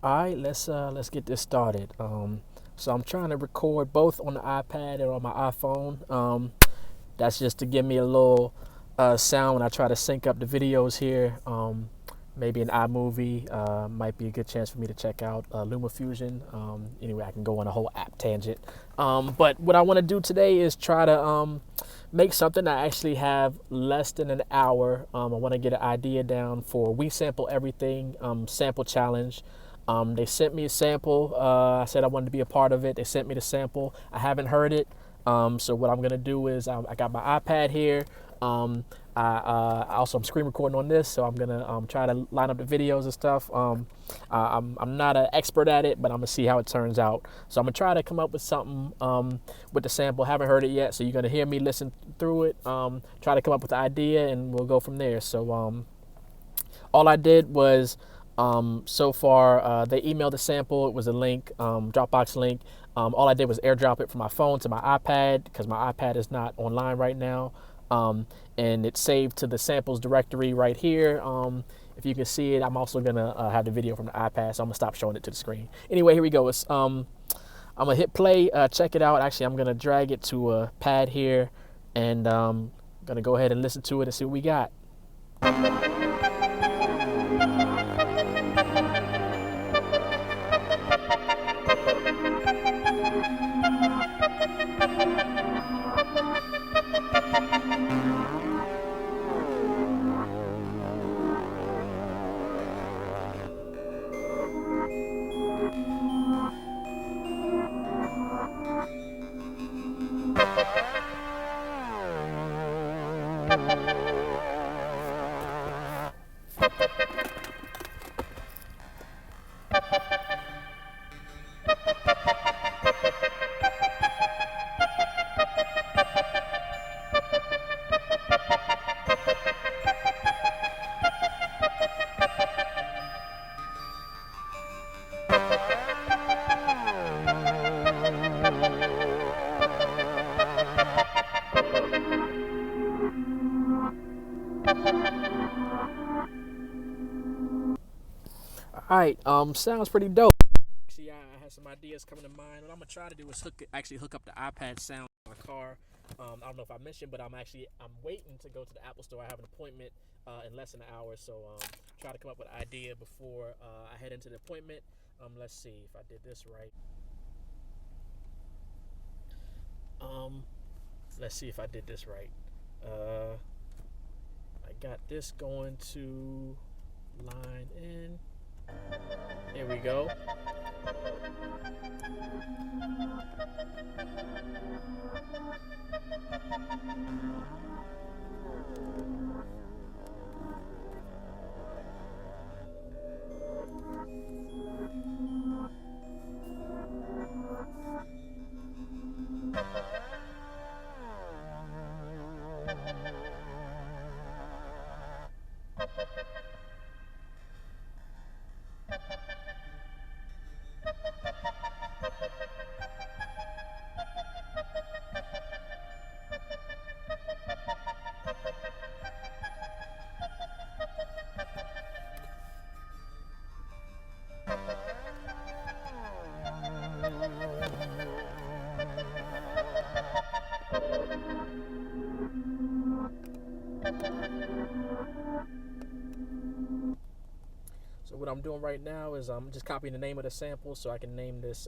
All right, let's get this started. So I'm trying to record both on the iPad and on my iPhone. That's just to give me a little sound when I try to sync up the videos here. Maybe an iMovie might be a good chance for me to check out LumaFusion. Anyway, I can go on a whole app tangent. But what I want to do today is try to make something I actually have less than an hour. I want to get an idea down for We Sample Everything sample challenge. They sent me a sample. I said I wanted to be a part of it. They sent me the sample. I haven't heard it. So what I'm gonna do is I got my iPad here. I also am screen recording on this, so I'm gonna try to line up the videos and stuff. I'm not an expert at it, but I'm gonna see how it turns out. So I'm gonna try to come up with something with the sample. Haven't heard it yet, so you're gonna hear me listen through it. Try to come up with the idea, and we'll go from there. So all I did was so far they emailed the sample. It was a link, Dropbox link. All I did was airdrop it from my phone to my iPad because my iPad is not online right now. And it's saved to the samples directory right here. If you can see it, I'm also gonna have the video from the iPad, so I'm gonna stop showing it to the screen. Anyway, here we go. I'm gonna hit play, check it out. Actually, I'm gonna drag it to a pad here, and gonna go ahead and listen to it and see what we got. All right, sounds pretty dope. Actually, I had some ideas coming to mind. What I'm gonna try to do is hook up the iPad sound in my car. I don't know if I mentioned, but I'm waiting to go to the Apple Store. I have an appointment in less than an hour, so try to come up with an idea before I head into the appointment. Let's see if I did this right. Let's see if I did this right. I got this going to line in. Here we go. So what I'm doing right now is I'm just copying the name of the sample so I can name this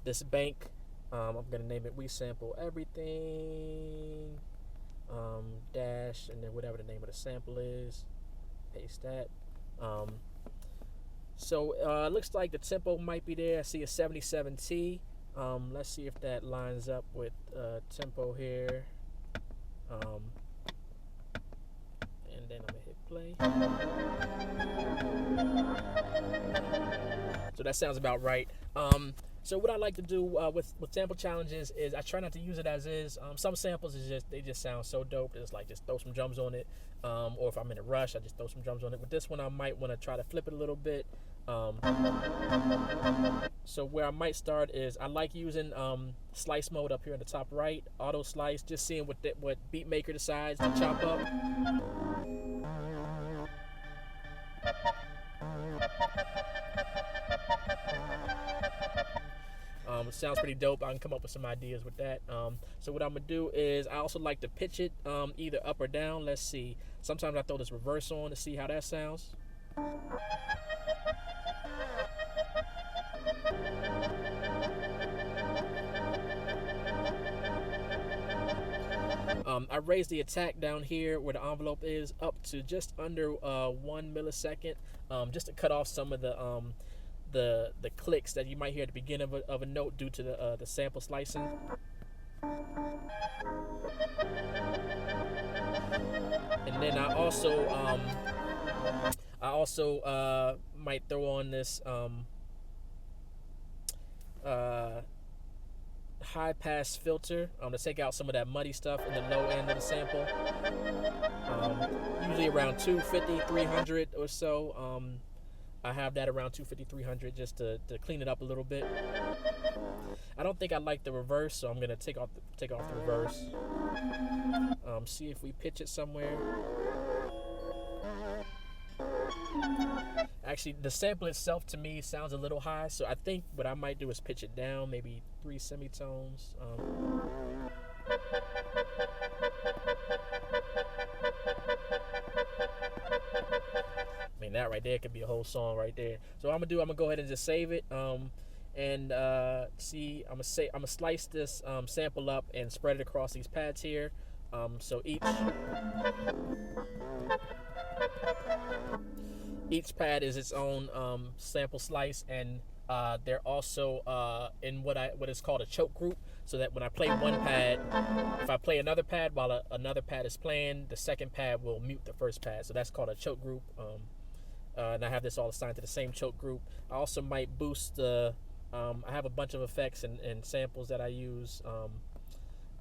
this bank. I'm gonna name it We Sample Everything dash and then whatever the name of the sample is. Paste that. So it looks like the tempo might be there. I see a 77T. Let's see if that lines up with tempo here. And then I'm gonna hit play. So that sounds about right. So what I like to do with sample challenges is I try not to use it as is. Some samples they just sound so dope. It's like just throw some drums on it. Or if I'm in a rush, I just throw some drums on it. With this one, I might want to try to flip it a little bit. So where I might start is I like using slice mode up here in the top right, auto slice, just seeing what Beatmaker decides to chop up. sounds pretty dope. I can come up with some ideas with that. So what I'm gonna do is I also like to pitch it either up or down. Let's see. Sometimes I throw this reverse on to see how that sounds. I raised the attack down here where the envelope is up to just under 1 millisecond, just to cut off some of the clicks that you might hear at the beginning of a note due to the sample slicing. And then I also might throw on this high pass filter to take out some of that muddy stuff in the low end of the sample. Usually around 250, 300 or so. I have that around 250, 300 just to clean it up a little bit. I don't think I like the reverse, so I'm gonna take off the reverse. See if we pitch it somewhere. Actually, the sample itself to me sounds a little high, so I think what I might do is pitch it down, maybe 3 semitones. I mean, that right there could be a whole song right there. So what I'm gonna go ahead and just save it. And see, I'm gonna slice this sample up and spread it across these pads here. So each pad is its own sample slice, and they're also in what is called a choke group, so that when I play one pad, if I play another pad while another pad is playing, the second pad will mute the first pad. So that's called a choke group. And I have this all assigned to the same choke group. I also might boost the I have a bunch of effects and samples that I use,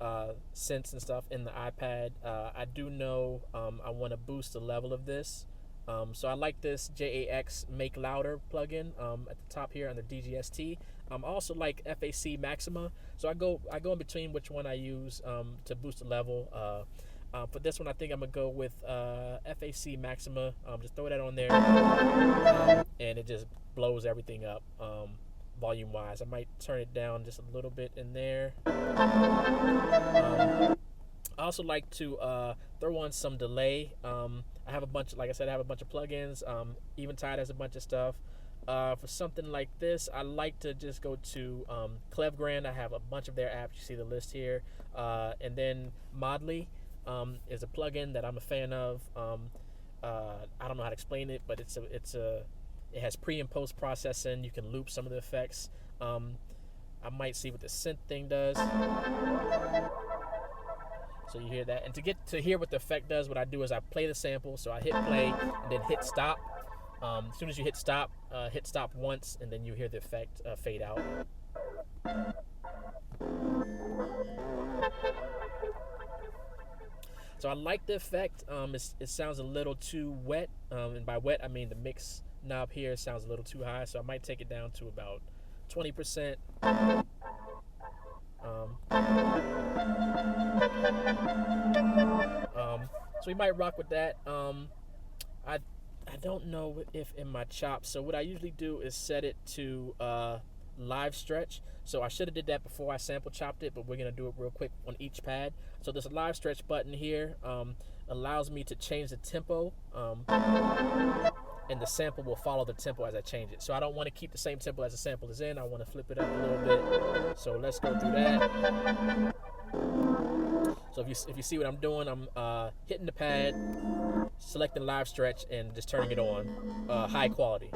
synths and stuff in the iPad. I do know I want to boost the level of this. So I like this JAX Make Louder plugin at the top here under DGST. I also like FAC Maxima. So I go in between which one I use to boost the level. For this one, I think I'm gonna go with FAC Maxima. Just throw that on there, and it just blows everything up. Volume wise, I might turn it down just a little bit in there. I also like to throw on some delay. I have a bunch, like I said, I have a bunch of plugins. Eventide has a bunch of stuff. For something like this, I like to just go to Clevgrand. I have a bunch of their apps. You see the list here. And then Modley is a plugin that I'm a fan of. I don't know how to explain it, but it has pre and post processing. You can loop some of the effects. I might see what the synth thing does. So you hear that. And to get to hear what the effect does, what I do is I play the sample. So I hit play and then hit stop. As soon as you hit stop once, and then you hear the effect fade out. So I like the effect. It sounds a little too wet. And by wet, I mean the mix knob here sounds a little too high. So I might take it down to about 20%. So we might rock with that. I don't know if in my chops. So what I usually do is set it to live stretch. So I should have did that before I sample chopped it, but we're gonna do it real quick on each pad. So this live stretch button here allows me to change the tempo, and the sample will follow the tempo as I change it. So I don't want to keep the same tempo as the sample is in. I want to flip it up a little bit. So let's go through that. So if you see what I'm doing, I'm hitting the pad, selecting live stretch, and just turning it on high quality.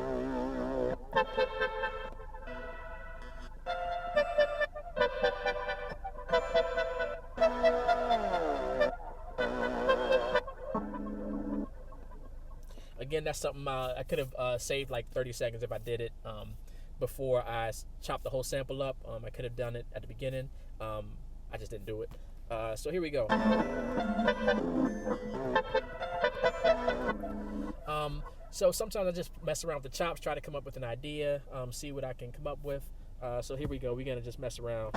Again, that's something I could have saved like 30 seconds if I did it before I chopped the whole sample up. I could have done it at the beginning. I just didn't do it. So here we go. So sometimes I just mess around with the chops, try to come up with an idea, see what I can come up with. So here we go. We're going to just mess around.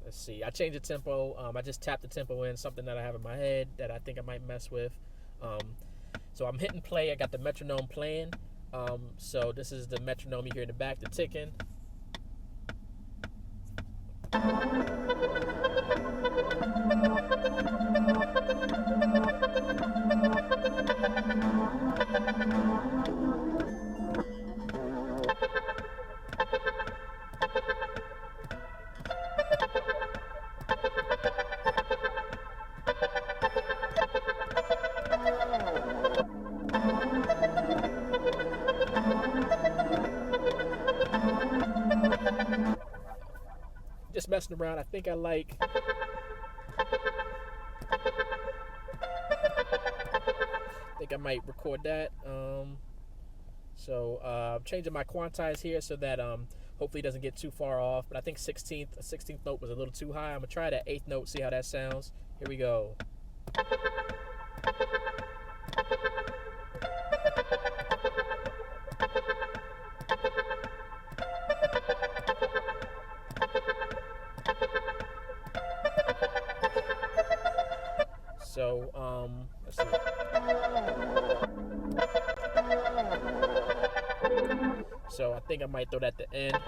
Let's see. I changed the tempo. I just tapped the tempo in, something that I have in my head that I think I might mess with. So I'm hitting play. I got the metronome playing. So this is the metronome you hear in the back, the ticking. Just messing around. I think I like. I think I might record that. So I'm changing my quantize here so that hopefully it doesn't get too far off. But I think 16th note was a little too high. I'm gonna try that 8th note, see how that sounds. Here we go. So let's see. So I think I might throw that at the end. I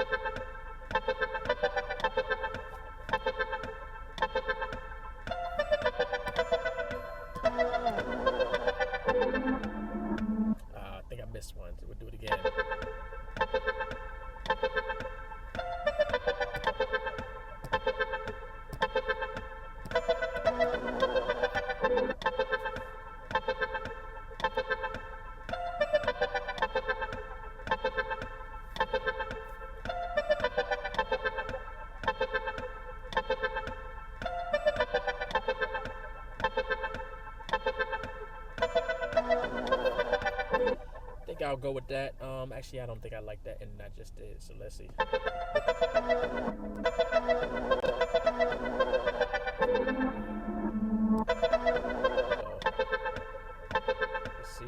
think I missed one, so we'll do it again. I'll go with that. Actually, I don't think I like that, and I just did. So let's see. Let's see.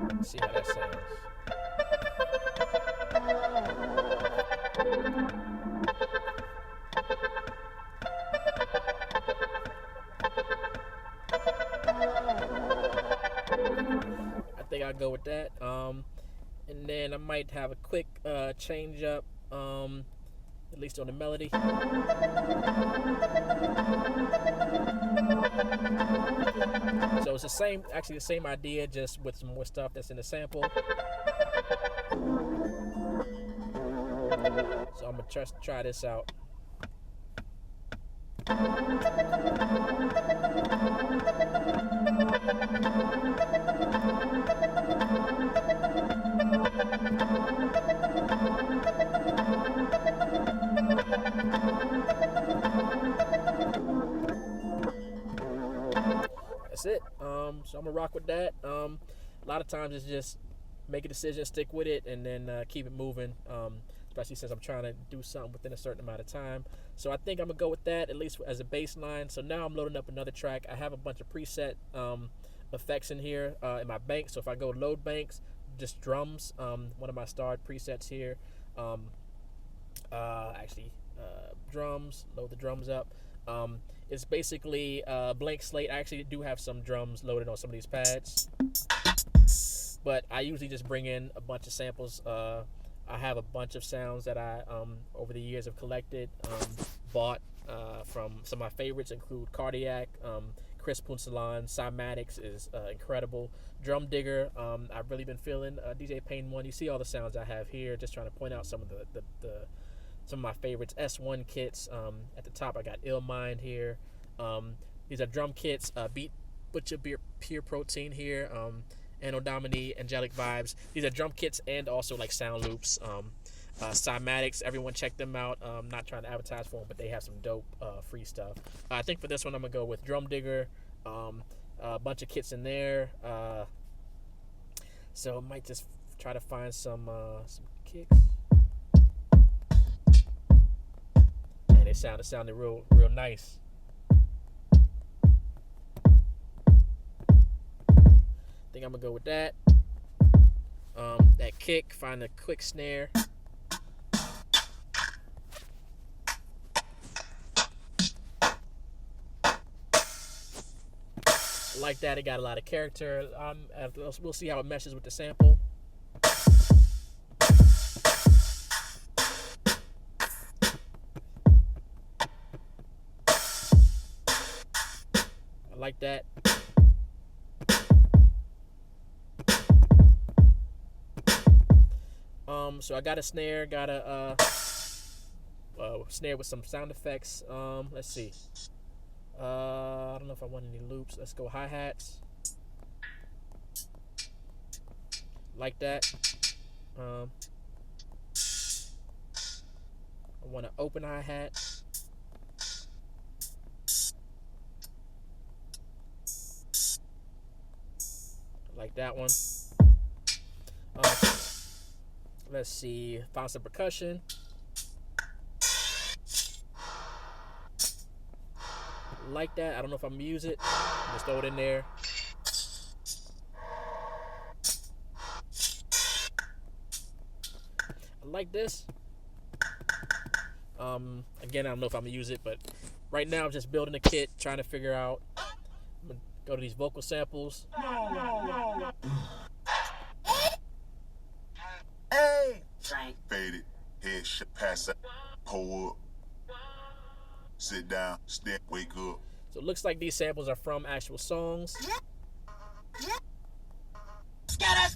Let's see how that sounds. I think I'll go with that. And then I might have a quick change up, at least on the melody. So it's the same, actually the same idea, just with some more stuff that's in the sample. So I'm gonna just try this out. That's it. So I'm gonna rock with that. A lot of times it's just make a decision, stick with it, and then keep it moving. Especially since I'm trying to do something within a certain amount of time. So I think I'm gonna go with that, at least as a baseline. So now I'm loading up another track. I have a bunch of preset effects in here in my bank. So if I go load banks, just drums, one of my starred presets here. Drums, load the drums up. It's basically a blank slate. I actually do have some drums loaded on some of these pads, but I usually just bring in a bunch of samples. I have a bunch of sounds that I over the years have collected, bought from some of my favorites include Cardiac, Chris Punsalan, Cymatics is incredible, Drum Digger. I've really been feeling DJ Pain 1. You see all the sounds I have here. Just trying to point out some of some of my favorites. S1 kits. At the top I got Ill Mind here. These are drum kits. Beat Butcher Pure Protein here. Anno Domini, Angelic Vibes. These are drum kits and also like sound loops. Cymatics, everyone check them out. Not trying to advertise for them, but they have some dope free stuff. I think for this one I'm gonna go with Drum Digger. A bunch of kits in there. So I might just try to find some kicks. And it sounded real nice. I think I'm gonna go with that. That that kick, find a quick snare. Like that, it got a lot of character. We'll see how it meshes with the sample. I like that. So I got a snare, got a snare with some sound effects. Let's see. I don't know if I want any loops. Let's go hi-hats. Like that. I want an open hi-hat. Like that one. Let's see. Found some percussion. Like that. I don't know if I'm gonna use it. Just throw it in there. I like this. Again, I don't know if I'm gonna use it, but right now I'm just building a kit, trying to figure out. I'm gonna go to these vocal samples. Hey, faded, head pass up, pull up, sit down, step, wake up. So it looks like these samples are from actual songs. Scatter.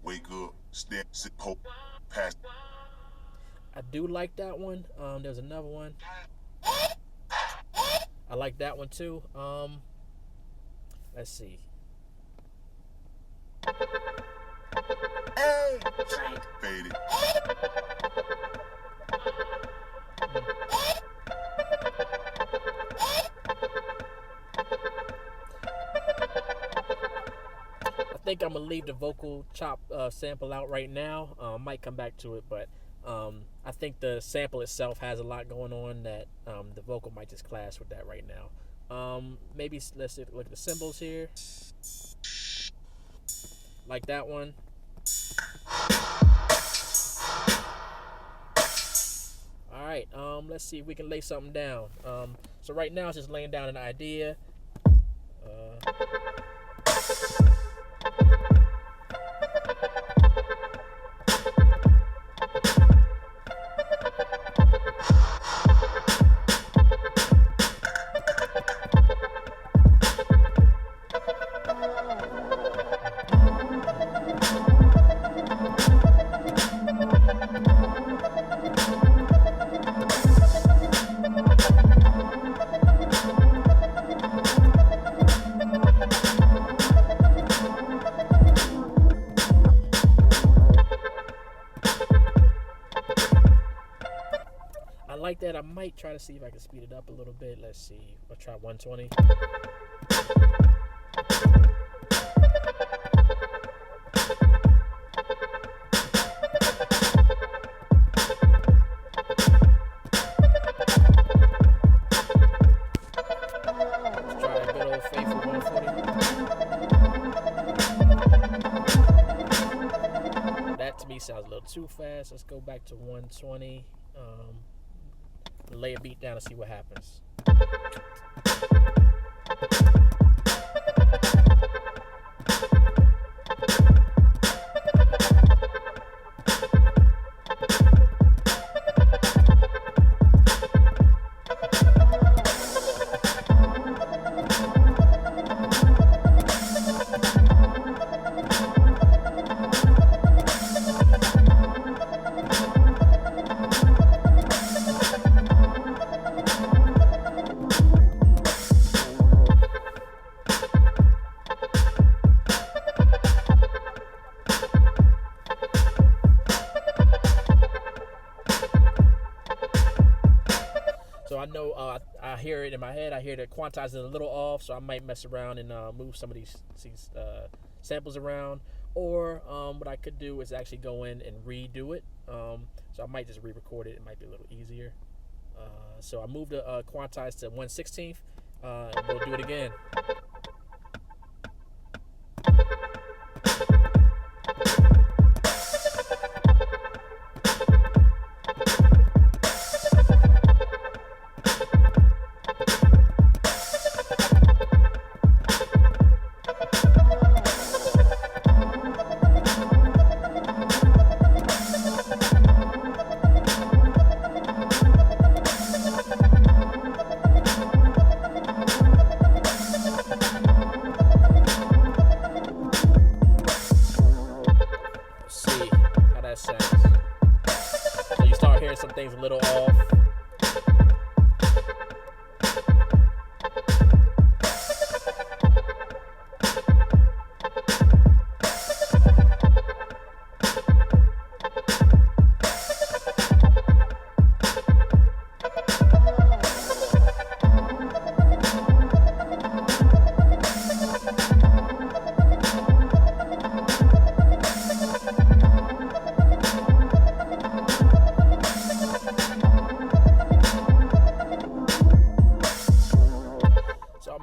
Wake up, step, sit, pull, pass. I do like that one. There's another one. I like that one too. Let's see. Hey, faded. I think I'm gonna leave the vocal chop sample out right now. Might come back to it, but I think the sample itself has a lot going on that the vocal might just clash with that right now. Maybe let's look at the cymbals here. Like that one. All right. Let's see if we can lay something down. So right now it's just laying down an idea. Like that, I might try to see if I can speed it up a little bit. Let's see. I'll try 120. Let's try a good old faithful 140. That to me sounds a little too fast. Let's go back to 120. Lay a beat down and see what happens. So I know I hear it in my head. I hear the quantize is a little off, so I might mess around and move some of these samples around. Or what I could do is actually go in and redo it. So I might just re-record it. It might be a little easier. So I moved the quantize to 1/16. And we'll do it again. So you start hearing some things a little off.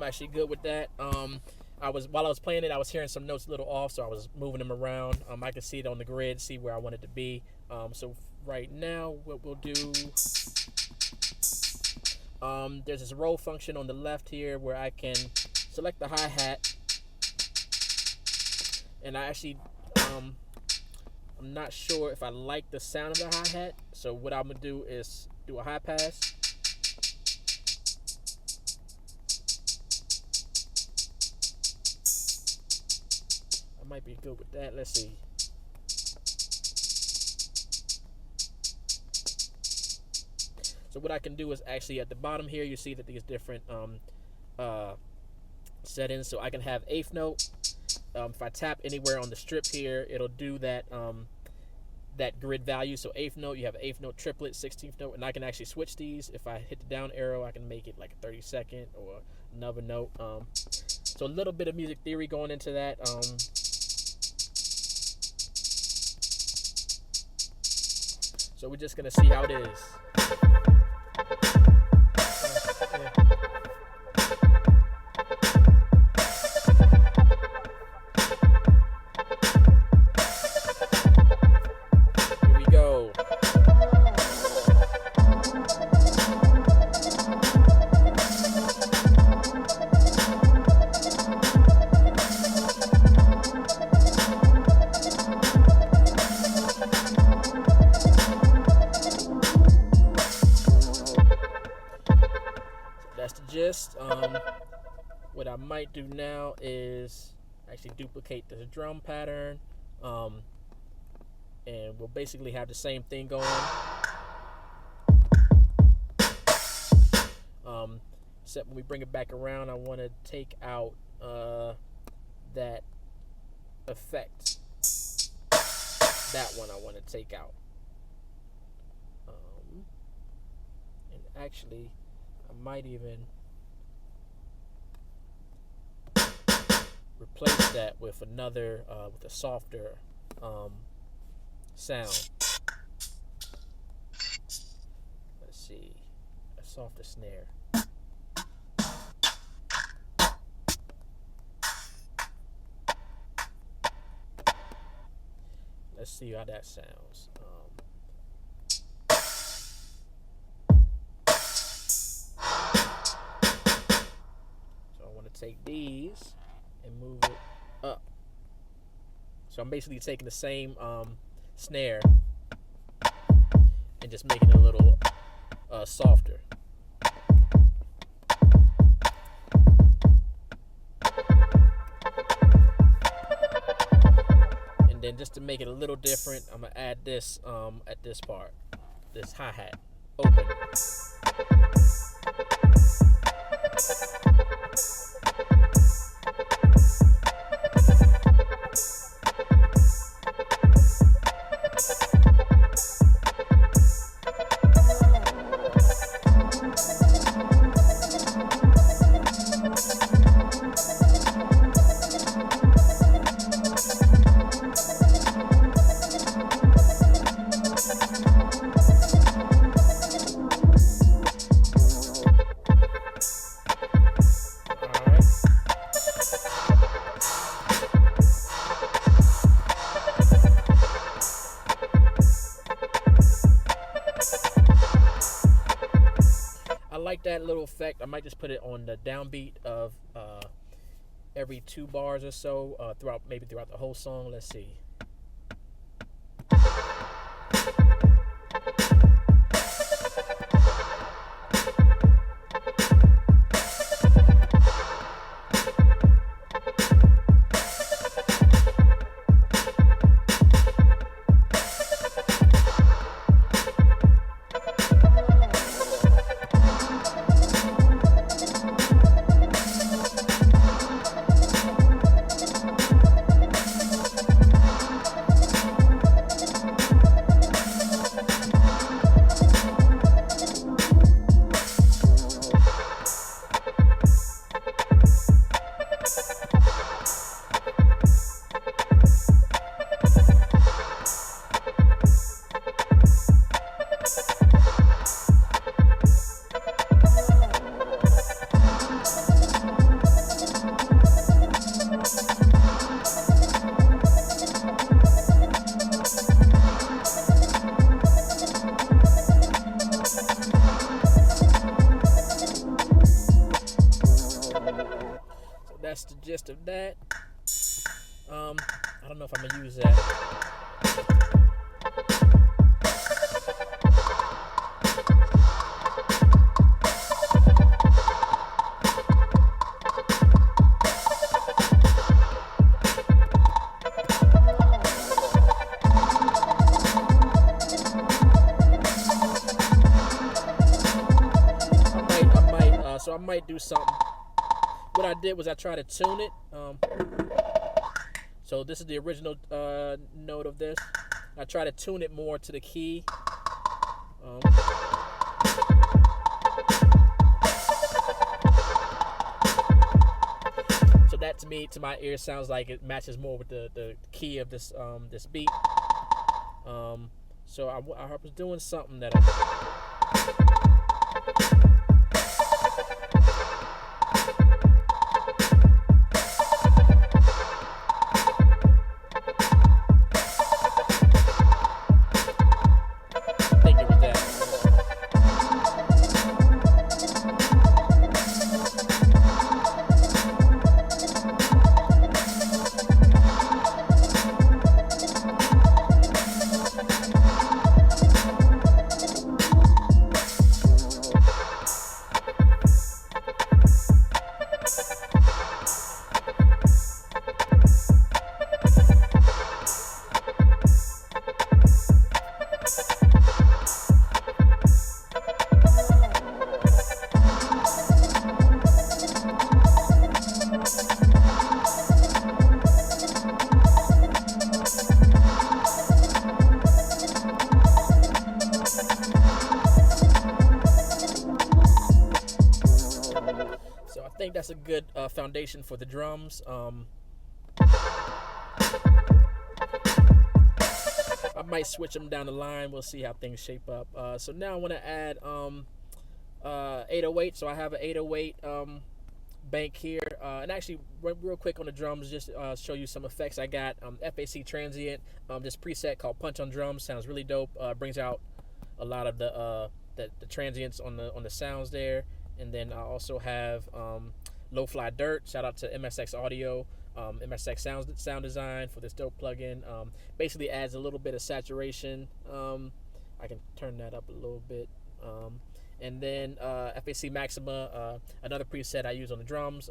Actually good with that. While I was playing it, I was hearing some notes a little off, so I was moving them around. I could see it on the grid, see where I wanted to be. So right now, what we'll do, there's this roll function on the left here where I can select the hi-hat, and I actually, I'm not sure if I like the sound of the hi-hat. So what I'm gonna do is do a high pass. Might be good with that. Let's see. So what I can do is actually at the bottom here, you see that these different settings. So I can have eighth note. If I tap anywhere on the strip here, it'll do that that grid value. So eighth note, you have eighth note triplet, 16th note, and I can actually switch these. If I hit the down arrow, I can make it like a 32nd or another note. So a little bit of music theory going into that. So we're just gonna see how it is. Here we go. Gist. What I might do now is actually duplicate the drum pattern, and we'll basically have the same thing going. Except when we bring it back around, I want to take out that effect. That one I want to take out. And actually, I might even replace that with another, with a softer sound. Let's see, a softer snare. Let's see how that sounds. So I want to take these and move it up. So I'm basically taking the same snare and just making it a little softer. And then just to make it a little different, I'm gonna add this at this part, this hi-hat, open. like that little effect, I might just put it on the downbeat of every 2 bars or so throughout the whole song. Let's see. That's the gist of that. I don't know if I'm gonna use that. So I might do something. What I did was I tried to tune it. So this is the original note of this. I try to tune it more to the key. So that to my ear sounds like it matches more with the key of this this beat. So I was doing something that I think that's a good foundation for the drums. I might switch them down the line. We'll see how things shape up. So now I want to add 808. So I have an 808 bank here. And actually, real quick on the drums, just show you some effects. I got FAC Transient, this preset called Punch on Drums. Sounds really dope. Brings out a lot of the transients on the sounds there. And then I also have Low Fly Dirt. Shout out to MSX Audio, MSX sound design for this dope plugin. Basically adds a little bit of saturation. I can turn that up a little bit. And then FAC Maxima, another preset I use on the drums.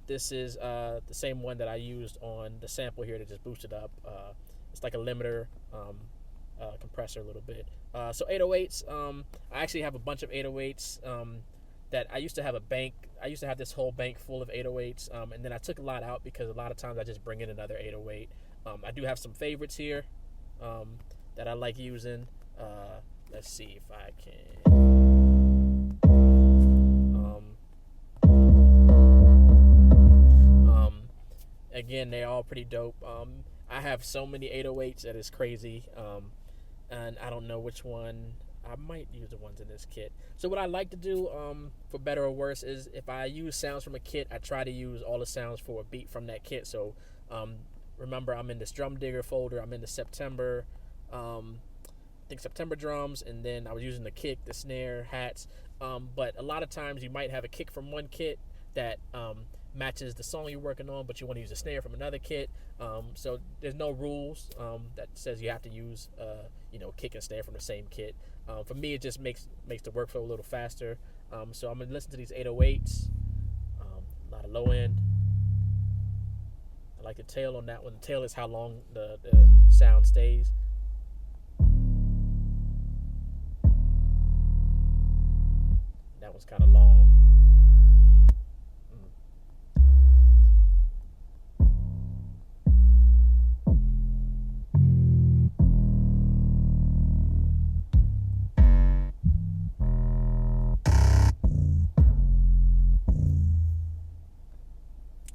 This is the same one that I used on the sample here to just boost it up. It's like a limiter compressor a little bit. So 808s, I actually have a bunch of 808s that I used to have a bank. I used to have this whole bank full of 808s, and then I took a lot out because a lot of times I just bring in another 808. I do have some favorites here that I like using. Let's see if I can. Again, they're all pretty dope. I have so many 808s that is crazy, and I don't know which one. I might use the ones in this kit. So what I like to do, for better or worse, is if I use sounds from a kit, I try to use all the sounds for a beat from that kit. So remember, I'm in this Drum Digger folder. I'm in the September, I think September drums, and then I was using the kick, the snare, hats. But a lot of times you might have a kick from one kit that matches the song you're working on, but you want to use a snare from another kit. So there's no rules that says you have to use kick and snare from the same kit. For me, it just makes the workflow a little faster. So I'm gonna listen to these 808s. A lot of low end. I like the tail on that one. The tail is how long the sound stays. That one's kind of long.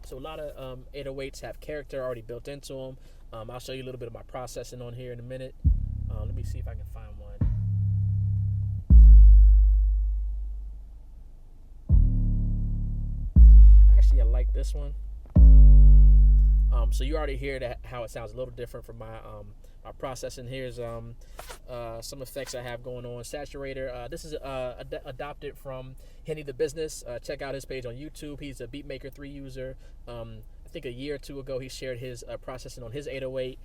So a lot of 808s have character already built into them. I'll show you a little bit of my processing on here in a minute. Let me see if I can find one. Actually, I like this one. So you already hear that how it sounds a little different from my processing. Here's some effects I have going on. Saturator. This is adopted from Henny the Business. Check out his page on YouTube. He's a Beatmaker 3 user. I think a year or two ago he shared his processing on his 808.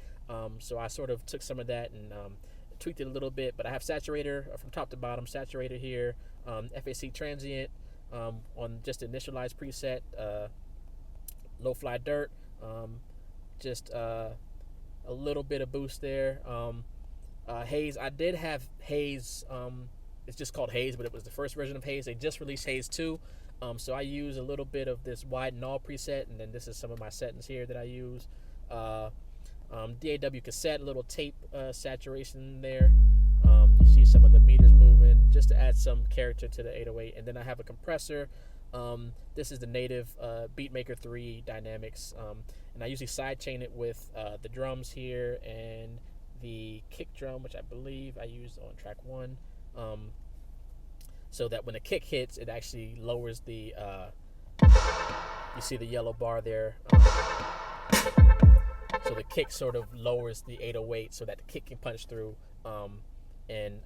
So I sort of took some of that and tweaked it a little bit. But I have Saturator from top to bottom. Saturator here. FAC Transient on just the initialized preset. Low Fly Dirt. Just a little bit of boost there. Haaze, I did have Haaze. It's just called Haaze, but it was the first version of Haaze. They just released Haaze 2. So I use a little bit of this wide and all preset, and then this is some of my settings here that I use. DAW Cassette, a little tape saturation there. You see some of the meters moving just to add some character to the 808. And then I have a compressor. This is the native Beatmaker 3 dynamics, and I usually sidechain it with the drums here and the kick drum, which I believe I used on track 1, so that when the kick hits, it actually lowers the you see the yellow bar there, so the kick sort of lowers the 808 so that the kick can punch through, and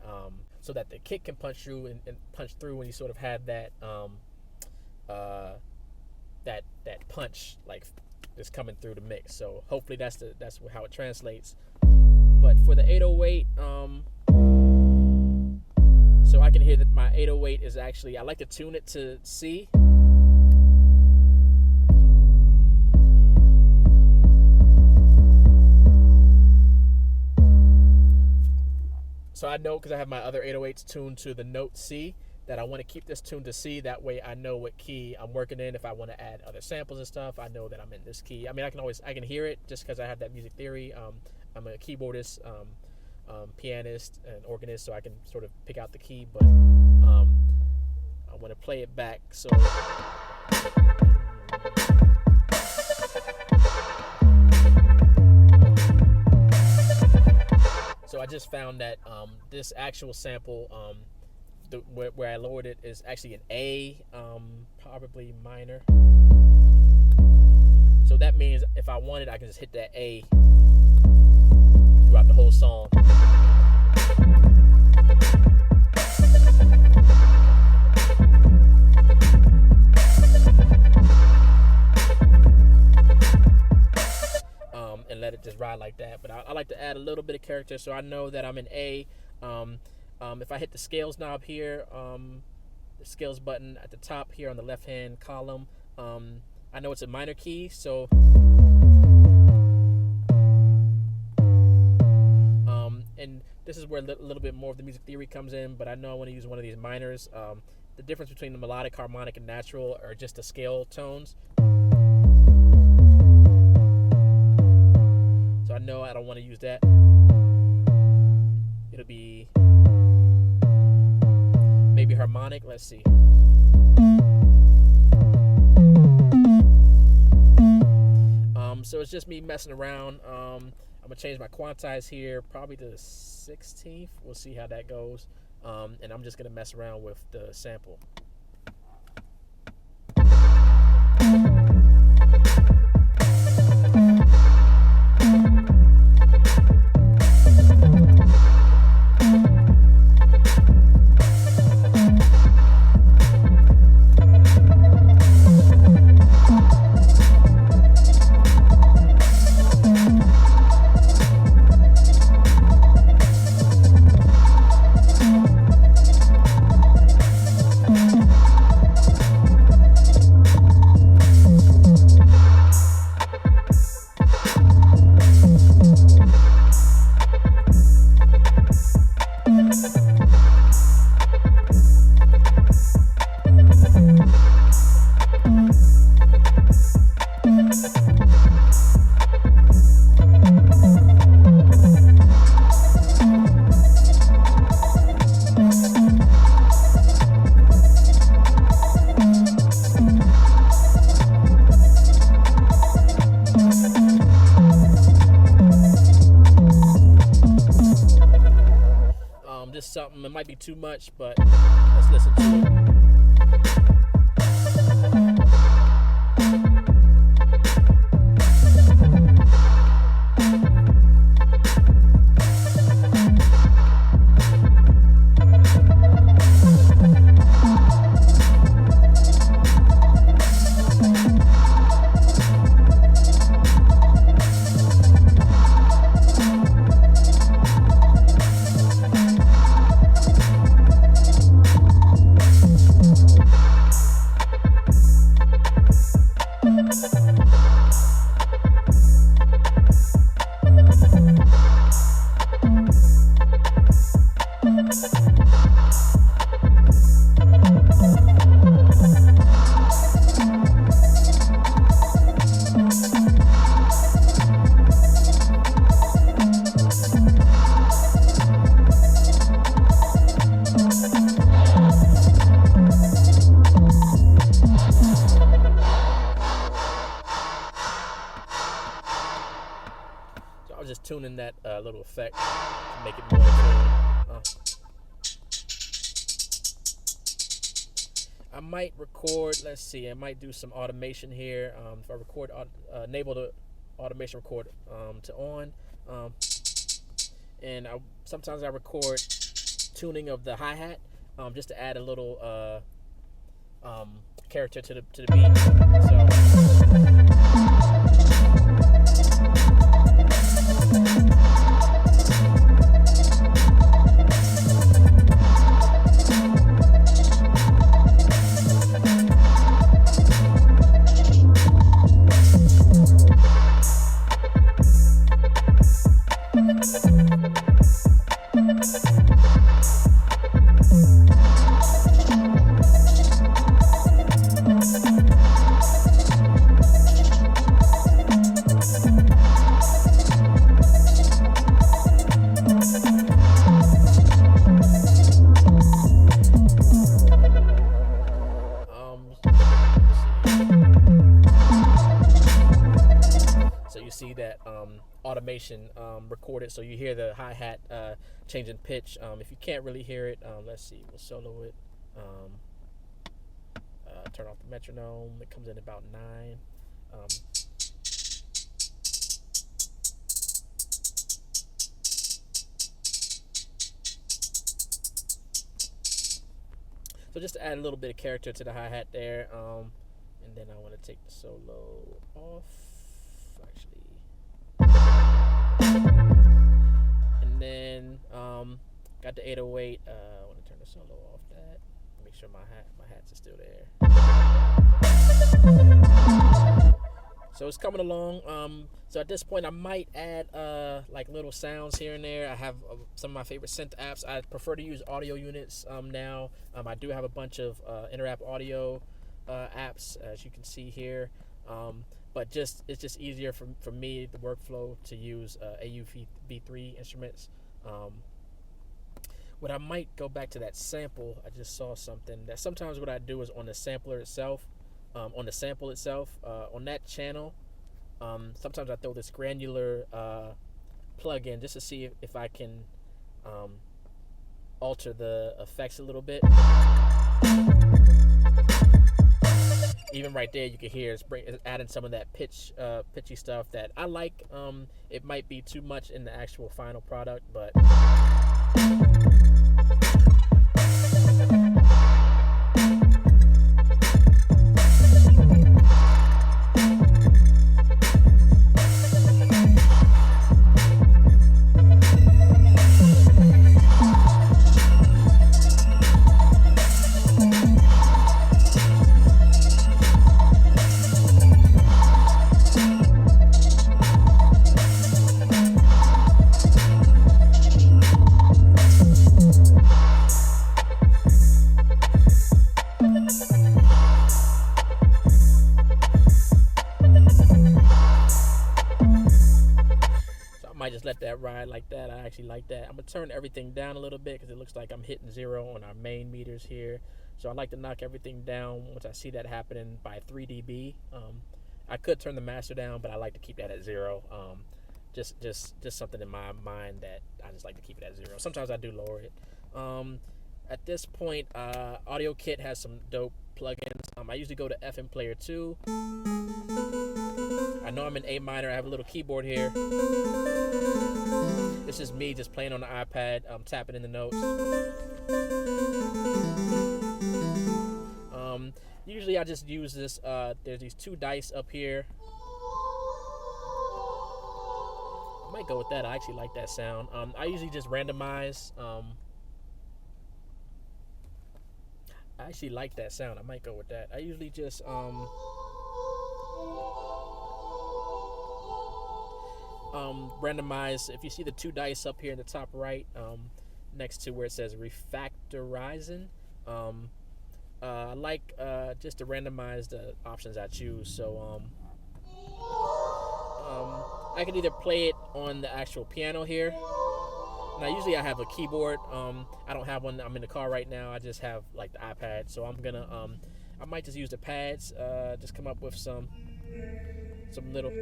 so that the kick can punch through and punch through when you sort of have that that punch like is coming through the mix. So hopefully that's how it translates. But for the 808, so I can hear that my 808 is actually, I like to tune it to C. So I know, because I have my other 808s tuned to the note C, that I want to keep this tuned to C. That way I know what key I'm working in. If I want to add other samples and stuff, I know that I'm in this key. I mean, I can hear it just because I have that music theory. I'm a keyboardist, pianist, and organist, so I can sort of pick out the key. But I want to play it back. So I just found that this actual sample, where I lowered it, is actually an A, probably minor. So that means if I wanted, I can just hit that A throughout the whole song. And let it just ride like that. But I like to add a little bit of character, so I know that I'm in A. If I hit the scales knob here, the scales button at the top here on the left hand column, I know it's a minor key, so and this is where a little bit more of the music theory comes in, but I know I want to use one of these minors. The difference between the melodic, harmonic, and natural are just the scale tones. So I know I don't want to use that. It'll be maybe harmonic. Let's see. So it's just me messing around. I'm gonna change my quantize here, probably to the 16th. We'll see how that goes. And I'm just gonna mess around with the sample. something. It might be too much, but let's listen to it. Just tuning that little effect to make it more I might record, let's see, I might do some automation here. If I record, enable the automation record to on, and sometimes I record tuning of the hi-hat just to add a little character to the beat. So see that automation recorded, so you hear the hi-hat changing pitch. If you can't really hear it, let's see, we'll solo it. Turn off the metronome. It comes in about 9. So just to add a little bit of character to the hi-hat there, and then I want to take the solo off, actually, and then got the 808. I want to turn the solo off that, make sure my hats are still there. So it's coming along. So at this point, I might add like little sounds here and there. I have some of my favorite synth apps. I prefer to use audio units now. I do have a bunch of Interapp audio apps, as you can see here. But it's just easier for me, the workflow, to use AU-V3 instruments. What I might go back to that sample. I just saw something that sometimes what I do is on the sampler itself, on the sample itself, on that channel. Sometimes I throw this granular plug-in just to see if I can alter the effects a little bit. Even right there, you can hear it's adding some of that pitchy stuff that I like. It might be too much in the actual final product, but just let that ride like that. I actually like that. I'm gonna turn everything down a little bit because it looks like I'm hitting 0 on our main meters here. So I like to knock everything down once I see that happening by 3 dB. I could turn the master down, but I like to keep that at 0. Just something in my mind that I just like to keep it at 0. Sometimes I do lower it. At this point, Audio Kit has some dope plugins. I usually go to FM Player 2. I know I'm in A minor. I have a little keyboard here. This is me just playing on the iPad, tapping in the notes. Usually I just use this. There's these 2 dice up here. I might go with that. I actually like that sound. I usually just randomize. I actually like that sound. I might go with that. I usually just randomize. If you see the 2 dice up here in the top right, next to where it says refactorizing, I like just to randomize the options I choose. So I can either play it on the actual piano here. Now usually I have a keyboard. I don't have one. I'm in the car right now. I just have like the iPad. So I'm gonna I might just use the pads. Just come up with some little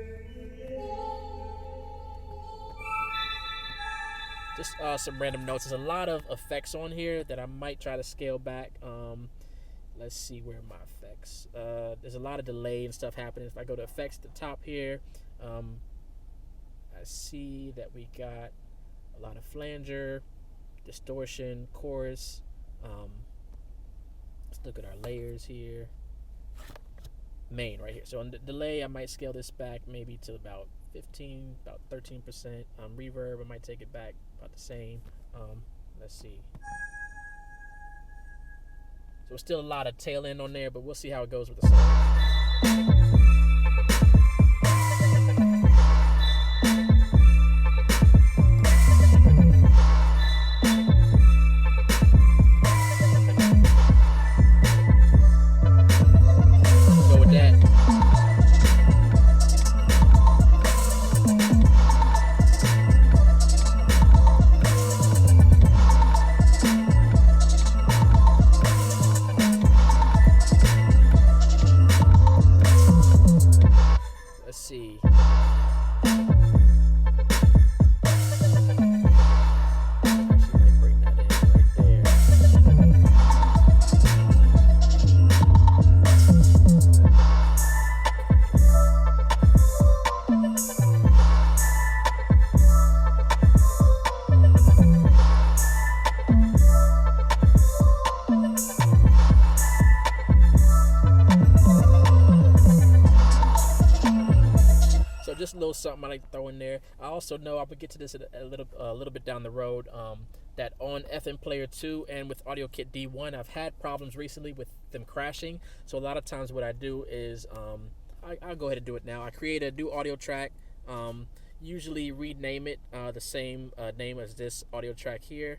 some random notes. There's a lot of effects on here that I might try to scale back. Let's see where my effects. There's a lot of delay and stuff happening. If I go to effects at the top here, I see that we got a lot of flanger, distortion, chorus. Let's look at our layers here. Main right here. So on the delay, I might scale this back maybe to about 15, about 13%. Reverb, I might take it back about the same. Let's see. So still a lot of tail end on there, but we'll see how it goes with the sound. Just a little something I like to throw in there. I also know I would get to this a little bit down the road. That on FM Player 2 and with Audio Kit D1, I've had problems recently with them crashing. So a lot of times what I do is I'll go ahead and do it now. I create a new audio track. Usually rename it the same name as this audio track here.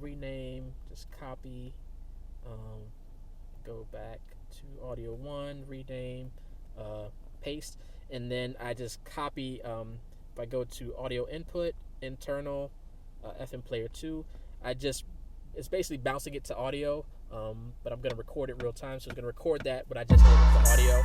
Rename, just copy, go back to audio 1, rename, paste. And then I just copy, if I go to audio input, internal, FM Player 2, it's basically bouncing it to audio, but I'm going to record it real time. So I'm going to record that, what I just did with the audio.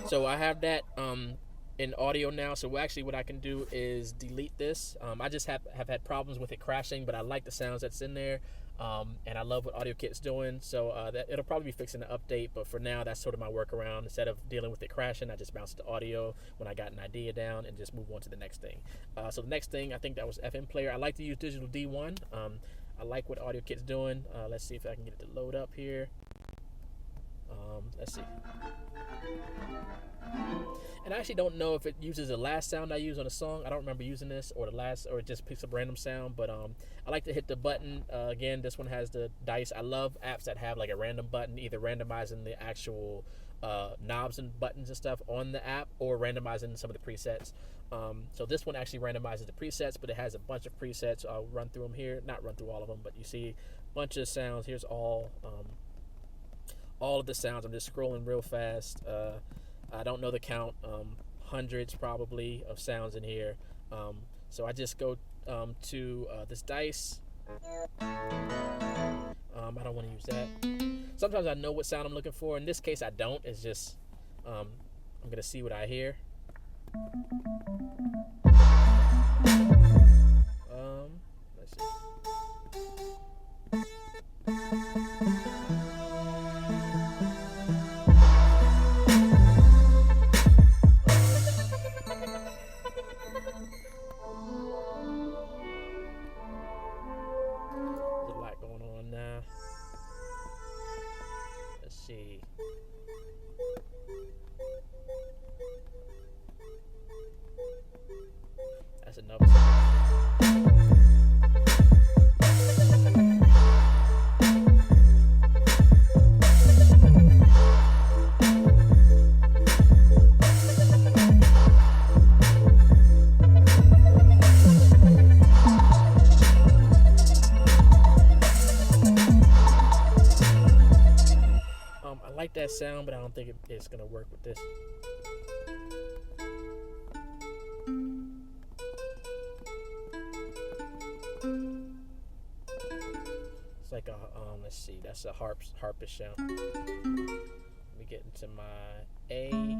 So I have that in audio now. So actually what I can do is delete this. I just have had problems with it crashing, but I like the sounds that's in there. And I love what Audio Kit's doing. So that it'll probably be fixing the update, but for now that's sort of my workaround. Instead of dealing with it crashing, I just bounce it to audio when I got an idea down and just move on to the next thing. So the next thing, I think that was FM Player. I like to use Digital D1. I like what Audio Kit's doing. Let's see if I can get it to load up here. Let's see. And I actually don't know if it uses the last sound I use on a song. I don't remember using this or it just picks up random sound. But I like to hit the button. Again, this one has the dice. I love apps that have like a random button, either randomizing the actual knobs and buttons and stuff on the app or randomizing some of the presets. So this one actually randomizes the presets, but it has a bunch of presets. I'll run through them here. Not run through all of them, but you see a bunch of sounds. Here's all of the sounds. I'm just scrolling real fast. I don't know the count. Hundreds probably of sounds in here. So I just go to this dice. I don't want to use that. Sometimes I know what sound I'm looking for. In this case, I don't. It's just I'm gonna see what I hear. Let's see. There's a lot going on now. Let's see. That's another sound. I like that sound, but I don't think it's gonna work with this. It's like a let's see, that's a harpish sound. Let me get into my A.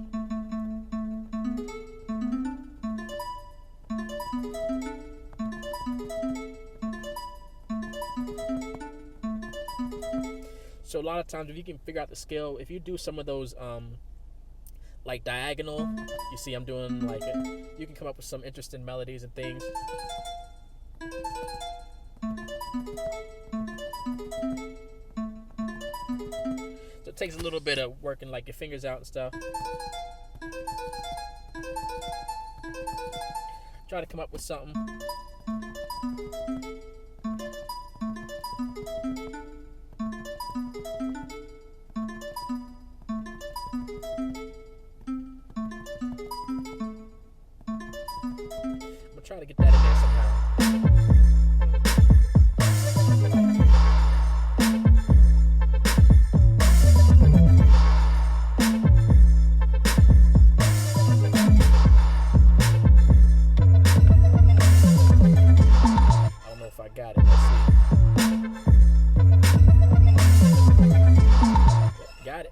So a lot of times, if you can figure out the scale, if you do some of those like diagonal, you see I'm doing like you can come up with some interesting melodies and things. So it takes a little bit of working like your fingers out and stuff. Try to come up with something. Try to get that in there somehow. I don't know if I got it. Let's see. Got it.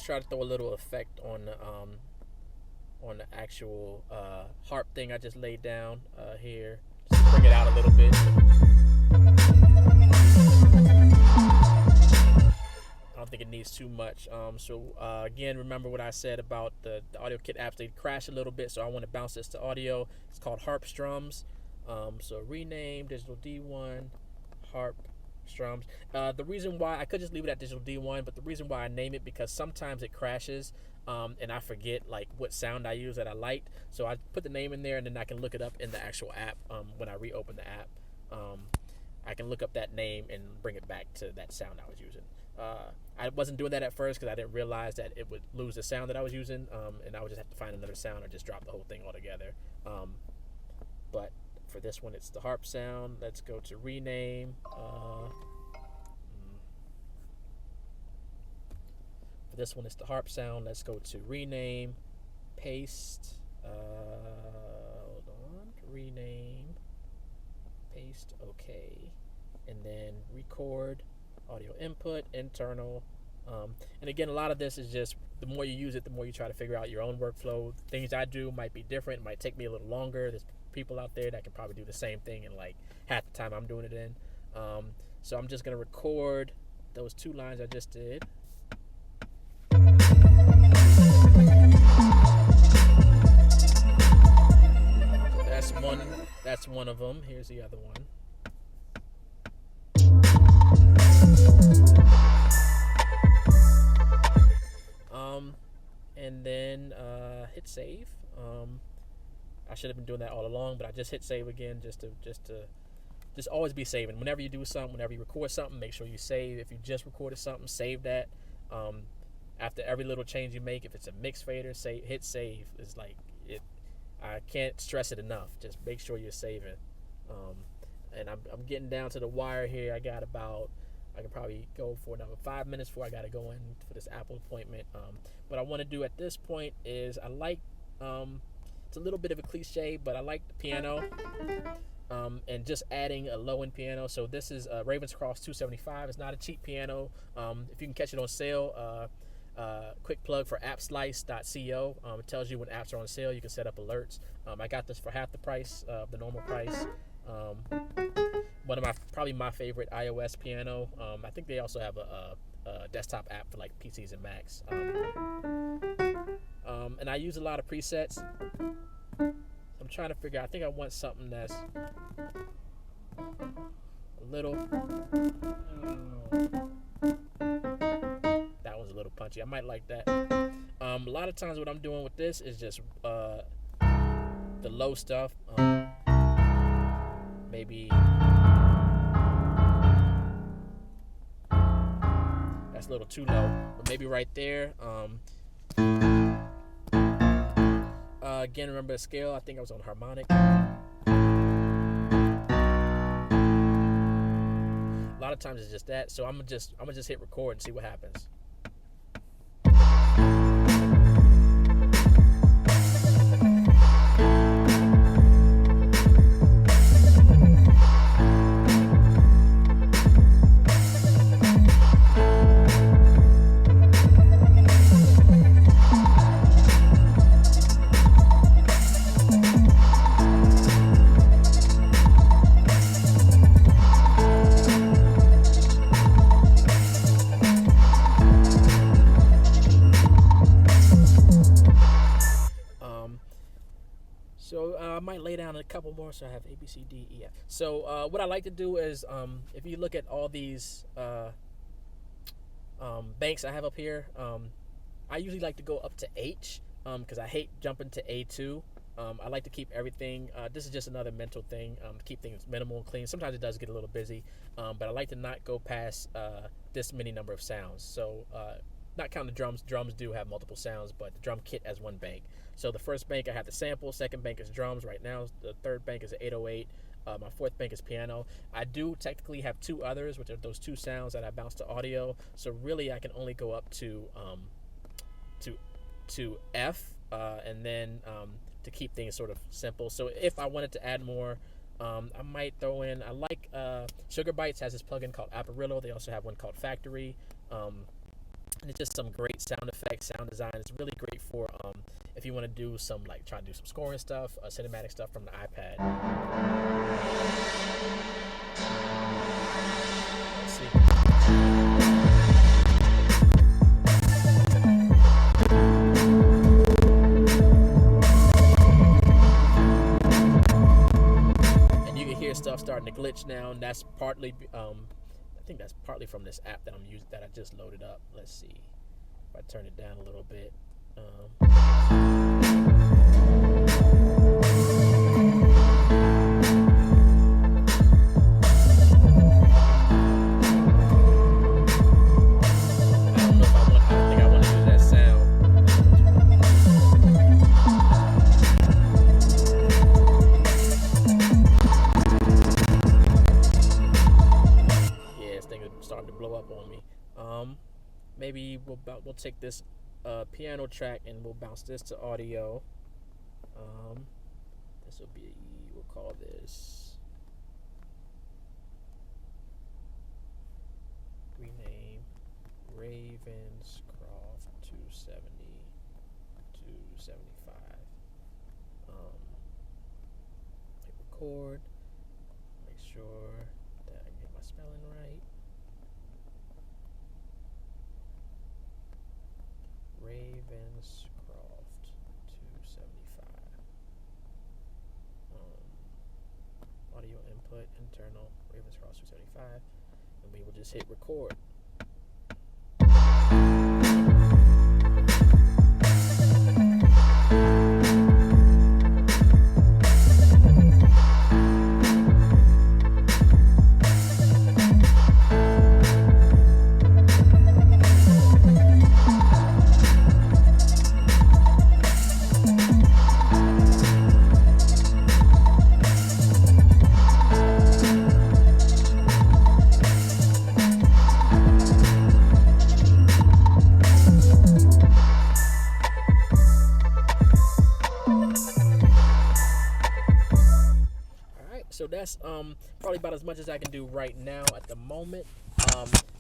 Try to throw a little effect on the actual harp thing I just laid down here. Just bring it out a little bit. I don't think it needs too much. Again, remember what I said about the audio kit apps. They crash a little bit, so I want to bounce this to audio. It's called Harp Strums. So rename Digital D1 Harp Strums. The reason why I could just leave it at Digital D1, but the reason why I name it because sometimes it crashes and I forget like what sound I use that I liked. So I put the name in there and then I can look it up in the actual app when I reopen the app. I can look up that name and bring it back to that sound I was using. I wasn't doing that at first because I didn't realize that it would lose the sound that I was using, and I would just have to find another sound or just drop the whole thing altogether. But for this one, it's the harp sound. Let's go to rename. For this one, it's the harp sound. Let's go to rename, paste. Hold on, rename, paste. Okay, and then record. Audio input, internal. And again, a lot of this is just the more you use it, the more you try to figure out your own workflow. Things I do might be different, might take me a little longer. There's people out there that can probably do the same thing in like half the time I'm doing it in. So I'm just gonna record those 2 lines I just did. So that's one of them. Here's the other one. And then hit save. I should have been doing that all along, but I just hit save again just always be saving. Whenever you do something, whenever you record something, make sure you save. If you just recorded something, save that. After every little change you make, if it's a mix fader, hit save. It's like it. I can't stress it enough. Just make sure you're saving. And I'm getting down to the wire here. I can probably go for another 5 minutes before I got to go in for this Apple appointment. What I want to do at this point is I like, it's a little bit of a cliche, but I like the piano, and just adding a low-end piano. So this is Ravenscroft 275. It's not a cheap piano. If you can catch it on sale, quick plug for appslice.co. It tells you when apps are on sale. You can set up alerts. I got this for half the price of the normal price. One of probably my favorite iOS piano. I think they also have a desktop app for like PCs and Macs. And I use a lot of presets. I'm trying to figure out. I think I want something that's a little. That one's a little punchy. I might like that. A lot of times, what I'm doing with this is just the low stuff. Maybe that's a little too low, but maybe right there. Again, remember the scale. I think I was on harmonic. A lot of times it's just that. So I'm gonna just hit record and see what happens. So I might lay down a couple more. So I have A, B, C, D, E, F. So what I like to do is, if you look at all these banks I have up here, I usually like to go up to H, because I hate jumping to A2. I like to keep everything. This is just another mental thing, to keep things minimal and clean. Sometimes it does get a little busy, but I like to not go past this many number of sounds. So not counting the drums. Drums do have multiple sounds, but the drum kit has one bank. So the first bank I have the sample. Second bank is drums. Right now, the third bank is an 808. My fourth bank is piano. I do technically have 2 others, which are those 2 sounds that I bounce to audio. So really, I can only go up to F, and then to keep things sort of simple. So if I wanted to add more, I might throw in. I like Sugar Bytes has this plugin called Apparillo. They also have one called Factory. And it's just some great sound effects, sound design. It's really great for if you want to do some, like, try to do some scoring stuff, cinematic stuff from the iPad. Let's see. And you can hear stuff starting to glitch now, and that's partly I think that's partly from this app that I'm using, that I just loaded up. Let's see if I turn it down a little bit. Maybe we'll take this piano track and we'll bounce this to audio. This will be, we'll call this, rename Ravenscroft 270, 275. record. Make sure that I get my spelling right. Ravenscroft 275. Audio input, internal, Ravenscroft 275. And we will just hit record. So that's probably about as much as I can do right now at the moment.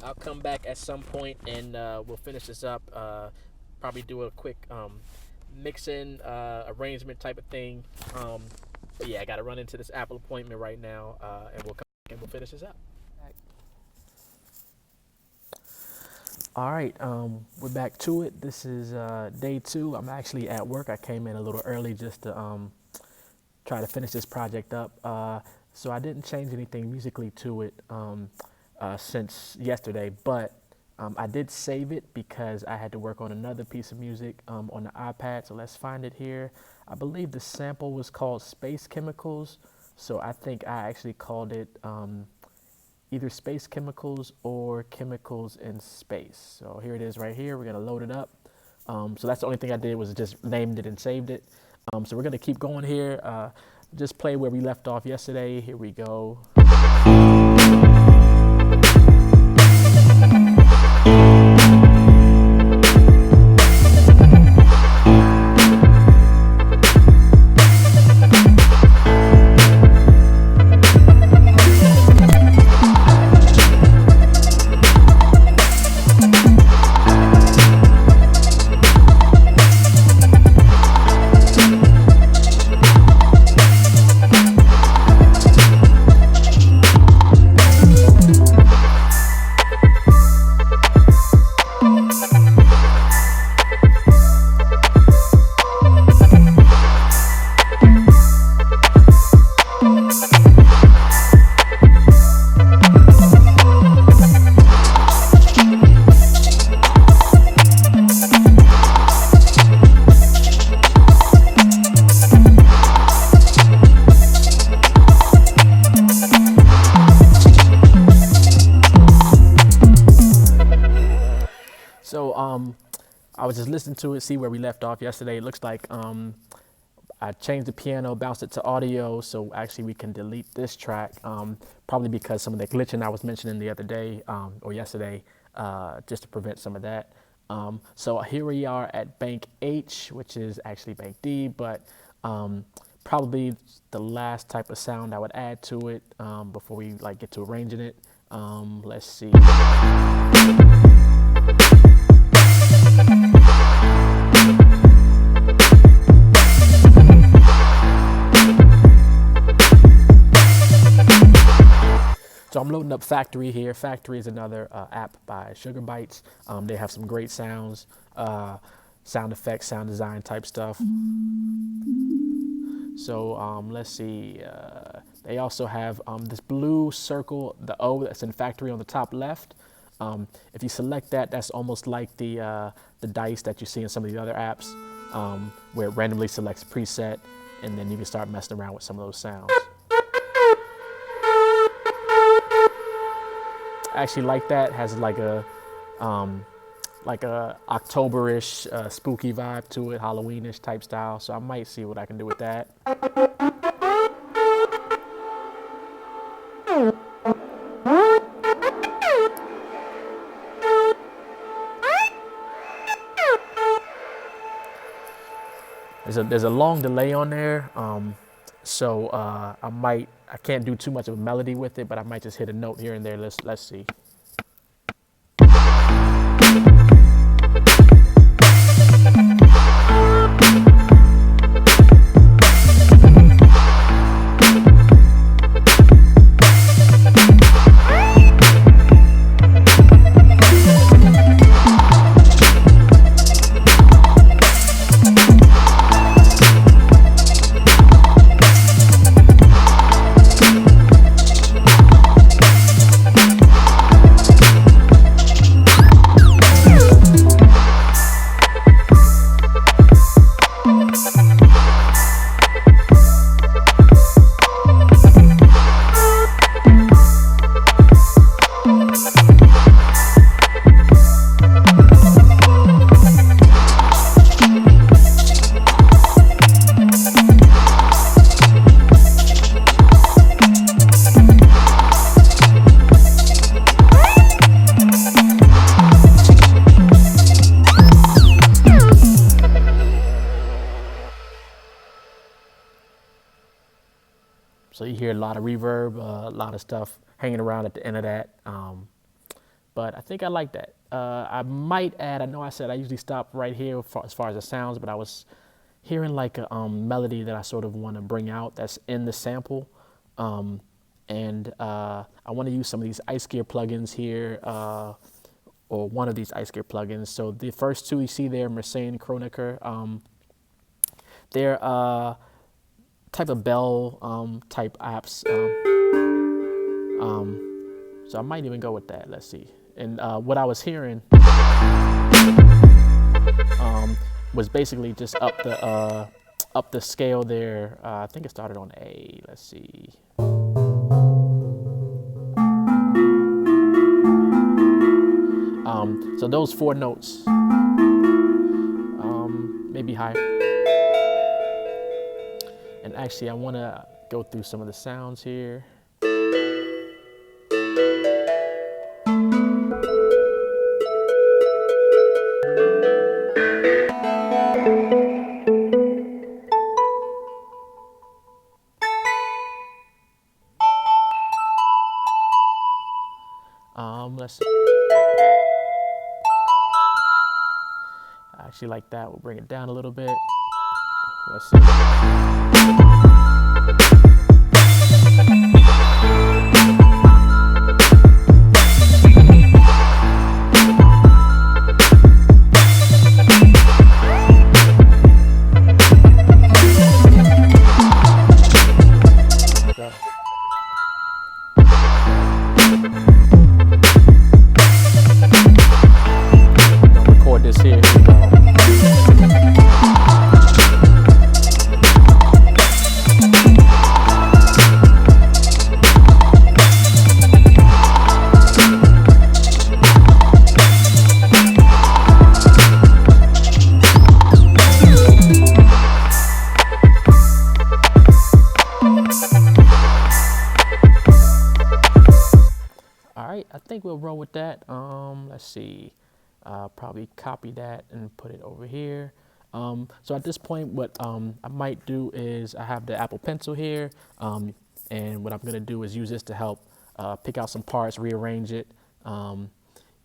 I'll come back at some point and we'll finish this up. Probably do a quick mixing arrangement type of thing. But yeah, I got to run into this Apple appointment right now, and we'll come back and we'll finish this up. All right, we're back to it. This is day 2. I'm actually at work. I came in a little early just to try to finish this project up. So I didn't change anything musically to it since yesterday, but I did save it because I had to work on another piece of music on the iPad. So let's find it here. I believe the sample was called Space Chemicals. So I think I actually called it either Space Chemicals or Chemicals in Space. So here it is right here. We're gonna load it up. So that's the only thing I did was just named it and saved it. So we're going to keep going here. Just play where we left off yesterday. Here we go. I was just listening to it, see where we left off yesterday. It looks like I changed the piano, bounced it to audio, so actually we can delete this track, probably because some of the glitching I was mentioning the other day or yesterday, just to prevent some of that. So here we are at bank H, which is actually bank D, but probably the last type of sound I would add to it before we get to arranging it. Let's see. So I'm loading up Factory here. Factory is another app by Sugar Bytes. They have some great sounds, sound effects, sound design type stuff. So let's see. They also have this blue circle, the O that's in Factory on the top left. If you select that, that's almost like the dice that you see in some of the other apps, where it randomly selects a preset, and then you can start messing around with some of those sounds. I actually like that. Has like a October-ish spooky vibe to it, Halloween-ish type style. So I might see what I can do with that. There's a long delay on there, so I can't do too much of a melody with it, but I might just hit a note here and there. Let's see. So you hear a lot of reverb, a lot of stuff hanging around at the end of that. But I think I like that. I might add, I know I said I usually stop right here as far as the sounds, but I was hearing like a melody that I sort of want to bring out that's in the sample. And I want to use some of these Ice Gear plugins here, or one of these Ice Gear plugins. So the first two you see there, Mersenne, Kronecker, they're type of bell type apps. So I might even go with that. Let's see. And what I was hearing was basically just up the scale there. I think it started on A. Let's see. So those 4 notes, maybe higher. And actually, I want to go through some of the sounds here. Let's see. I actually like that. We'll bring it down a little bit. Let's see. Record this here. I think we'll roll with that. Let's see. Probably copy that and put it over here. So at this point, what I might do is I have the Apple Pencil here, and what I'm gonna do is use this to help pick out some parts, rearrange it.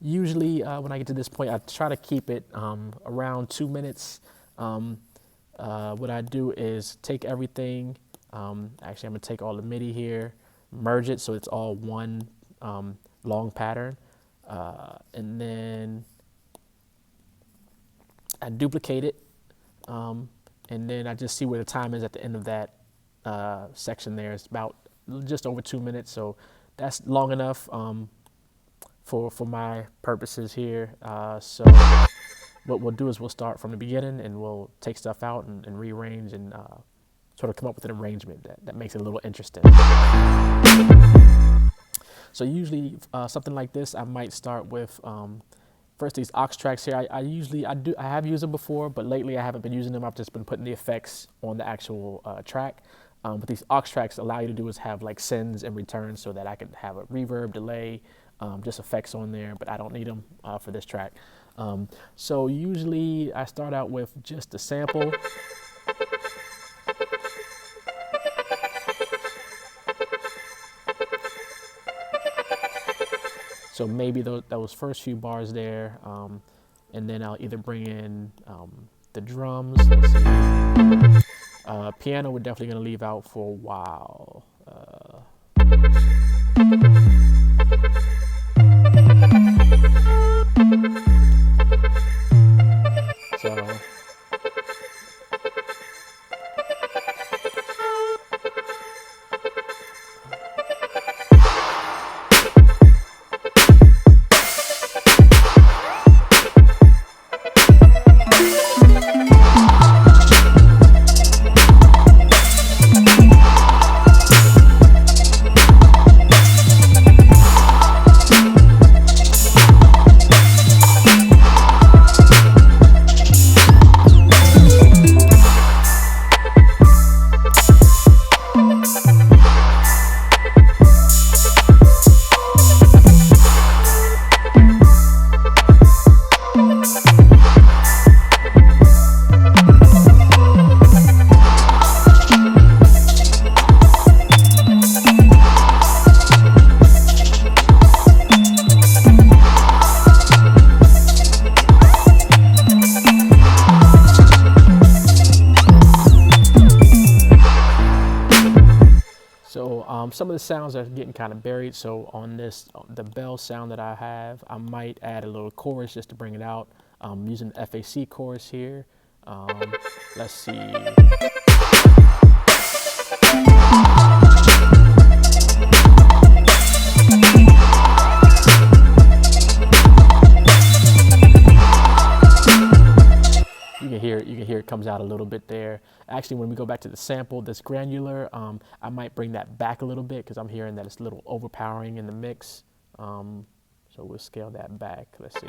Usually, when I get to this point, I try to keep it around 2 minutes. What I do is take everything. Actually, I'm gonna take all the MIDI here, merge it so it's all one long pattern, and then I duplicate it, and then I just see where the time is at the end of that section there. It's about just over 2 minutes, so that's long enough for my purposes here. So what we'll do is we'll start from the beginning, and we'll take stuff out and rearrange and sort of come up with an arrangement that makes it a little interesting. So usually something like this, I might start with first these aux tracks here. I have used them before, but lately I haven't been using them. I've just been putting the effects on the actual track. What these aux tracks allow you to do is have like sends and returns, so that I can have a reverb, delay, just effects on there, but I don't need them for this track. So usually I start out with just a sample. So maybe those first few bars there, and then I'll either bring in the drums. Let's see. Piano we're definitely gonna leave out for a while. Some of the sounds are getting kind of buried, so on this, the bell sound that I have, I might add a little chorus just to bring it out. I'm using the FAC Chorus here. Let's see. You can hear it comes out a little bit there. Actually, when we go back to the sample, this granular, I might bring that back a little bit because I'm hearing that it's a little overpowering in the mix. So we'll scale that back. Let's see.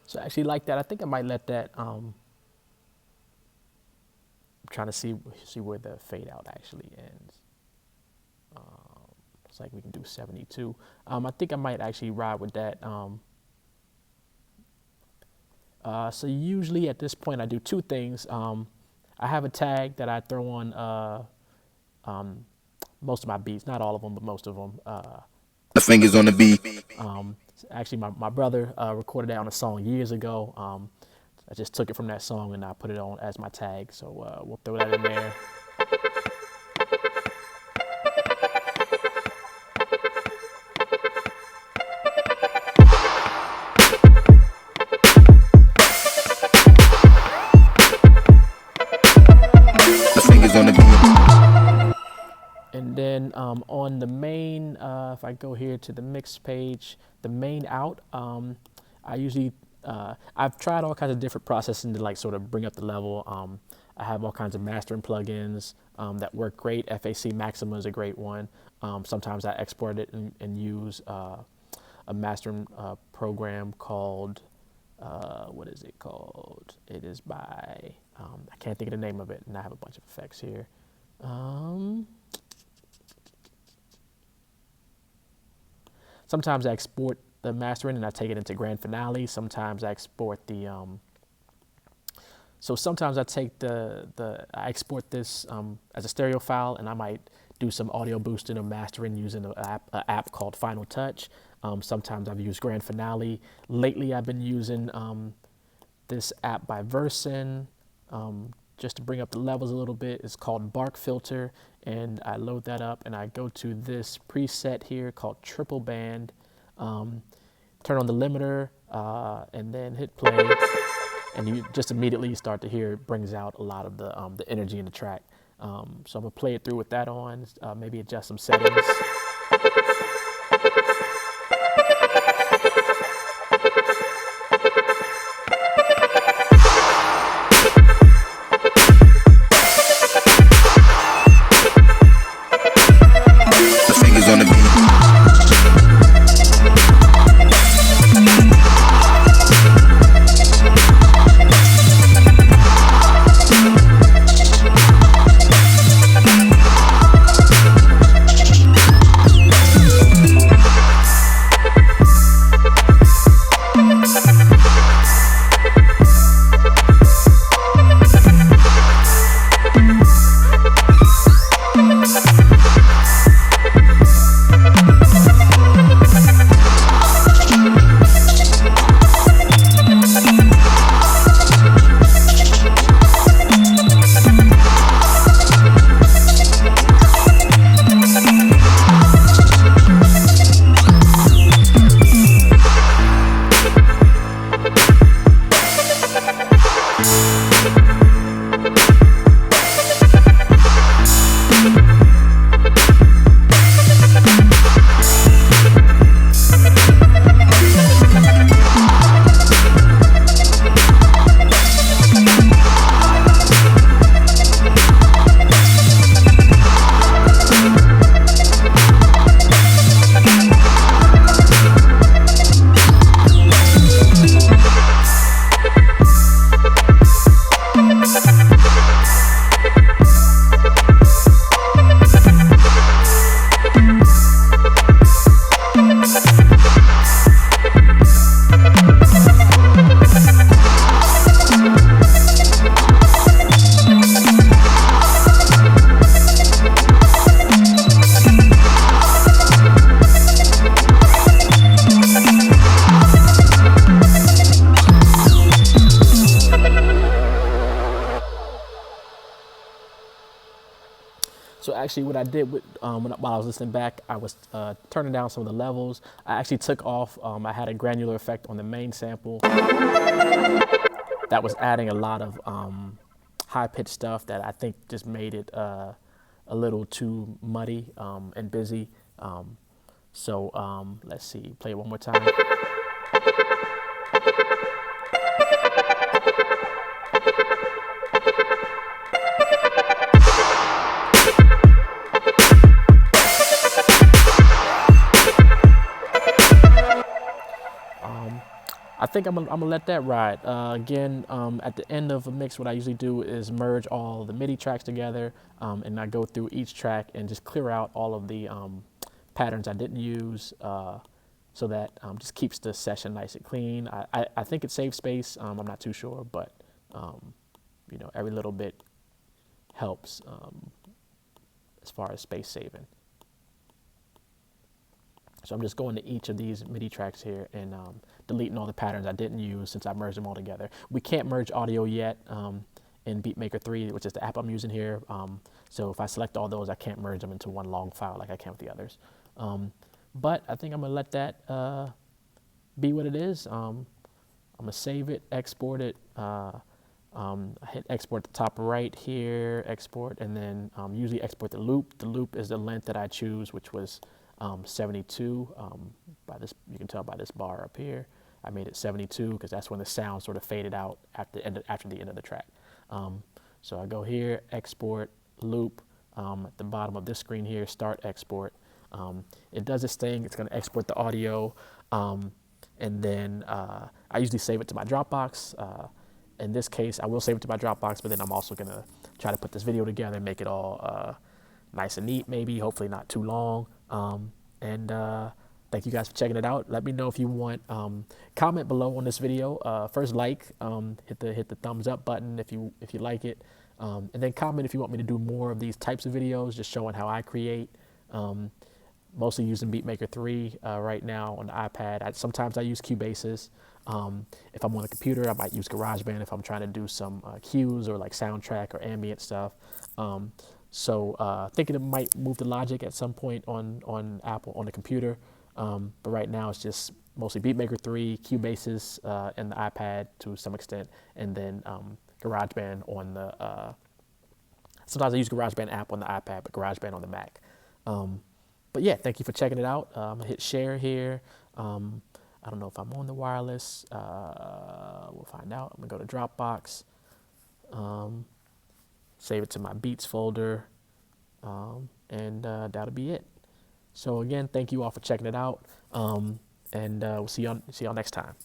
So I actually like that. I think I might let that, I'm trying to see where the fade out actually ends. Looks like we can do 72. I think I might actually ride with that. So usually at this point I do two things. I have a tag that I throw on most of my beats, not all of them, but most of them. The fingers on the beat. Actually, my brother recorded that on a song years ago. I just took it from that song and I put it on as my tag. So we'll throw that in there. The fingers on the beat. And then on the main, if I go here to the mix page, the main out, I usually, I've tried all kinds of different processing to like sort of bring up the level. I have all kinds of mastering plugins that work great. FAC Maxima is a great one. Sometimes I export it and use a mastering program called, what is it called? It is by, I can't think of the name of it, and I have a bunch of effects here. Sometimes I export the mastering and I take it into Grand Finale. Sometimes I export the, so sometimes I take I export this as a stereo file, and I might do some audio boosting or mastering using an app called Final Touch. Sometimes I've used Grand Finale. Lately I've been using this app by Mersenne, just to bring up the levels a little bit. It's called Bark Filter, and I load that up and I go to this preset here called Triple Band, turn on the limiter, and then hit play, and you just immediately start to hear it brings out a lot of the energy in the track. So I'm gonna play it through with that on, maybe adjust some settings. So actually what I did with, while I was listening back, I was turning down some of the levels. I actually took off, I had a granular effect on the main sample that was adding a lot of high-pitched stuff that I think just made it a little too muddy and busy. So let's see, play it one more time. I think I'm gonna let that ride. Again, at the end of a mix, what I usually do is merge all the MIDI tracks together, and I go through each track and just clear out all of the patterns I didn't use, so that just keeps the session nice and clean. I think it saves space. I'm not too sure, but you know, every little bit helps as far as space saving. So I'm just going to each of these MIDI tracks here and deleting all the patterns I didn't use since I merged them all together. We can't merge audio yet in Beatmaker 3, which is the app I'm using here. So if I select all those, I can't merge them into one long file like I can with the others. But I think I'm gonna let that be what it is. I'm gonna save it, export it. I hit export at the top right here, export, and then usually export the loop. The loop is the length that I choose, which was 72. By this, you can tell by this bar up here. I made it 72 because that's when the sound sort of faded out at the end after the end of the track. So I go here, export, loop. At the bottom of this screen here, start export. It does this thing. It's going to export the audio, and then I usually save it to my Dropbox. In this case, I will save it to my Dropbox, but then I'm also going to try to put this video together and make it all nice and neat, maybe, hopefully not too long. Thank you guys for checking it out. Let me know if you want, comment below on this video. First like, hit the thumbs up button if you like it. And then comment if you want me to do more of these types of videos, just showing how I create. Mostly using Beatmaker 3 right now on the iPad. Sometimes I use Cubases. If I'm on the computer, I might use GarageBand if I'm trying to do some cues or like soundtrack or ambient stuff. So thinking it might move to Logic at some point on Apple on the computer. But right now it's just mostly Beatmaker 3, Cubases, and the iPad to some extent, and then GarageBand on the. Sometimes I use GarageBand app on the iPad, but GarageBand on the Mac. But yeah, thank you for checking it out. I'm gonna hit share here. I don't know if I'm on the wireless. We'll find out. I'm gonna go to Dropbox. Save it to my Beats folder, and that'll be it. So again, thank you all for checking it out, and we'll see y'all next time.